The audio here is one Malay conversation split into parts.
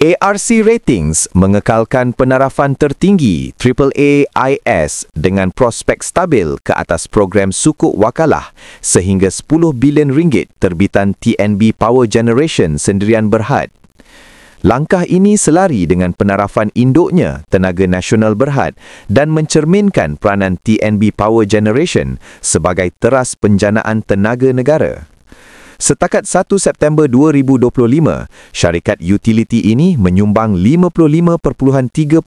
ARC Ratings mengekalkan penarafan tertinggi AAA-IS dengan prospek stabil ke atas program sukuk wakalah sehingga 10 bilion ringgit terbitan TNB Power Generation Sendirian Berhad. Langkah ini selari dengan penarafan induknya Tenaga Nasional Berhad dan mencerminkan peranan TNB Power Generation sebagai teras penjanaan tenaga negara. Setakat 1 September 2025, syarikat utiliti ini menyumbang 55.3%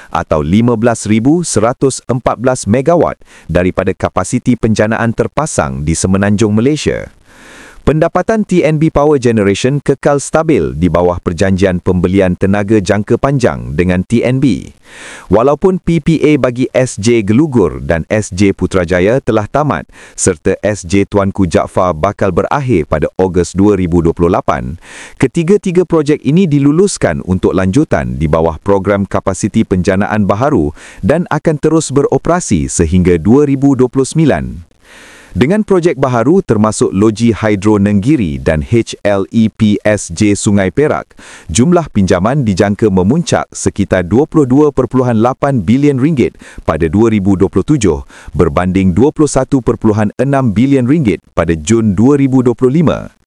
atau 15,114 megawatt daripada kapasiti penjanaan terpasang di Semenanjung Malaysia. Pendapatan TNB Power Generation kekal stabil di bawah perjanjian pembelian tenaga jangka panjang dengan TNB. Walaupun PPA bagi SJ Gelugur dan SJ Putrajaya telah tamat serta SJ Tuanku Jaafar bakal berakhir pada Ogos 2028, ketiga-tiga projek ini diluluskan untuk lanjutan di bawah program kapasiti penjanaan baharu dan akan terus beroperasi sehingga 2029. Dengan projek baharu termasuk Loji Hydro Nenggiri dan HLEPSJ Sungai Perak, jumlah pinjaman dijangka memuncak sekitar 22.8 bilion ringgit pada 2027 berbanding 21.6 bilion ringgit pada Jun 2025.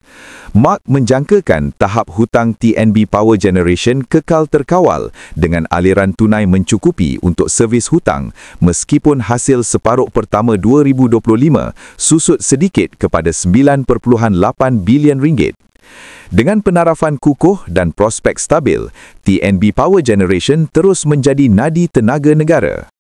Mark menjangkakan tahap hutang TNB Power Generation kekal terkawal dengan aliran tunai mencukupi untuk servis hutang meskipun hasil separuh pertama 2025 susut sedikit kepada 9.8 bilion ringgit. Dengan penarafan kukuh dan prospek stabil, TNB Power Generation terus menjadi nadi tenaga negara.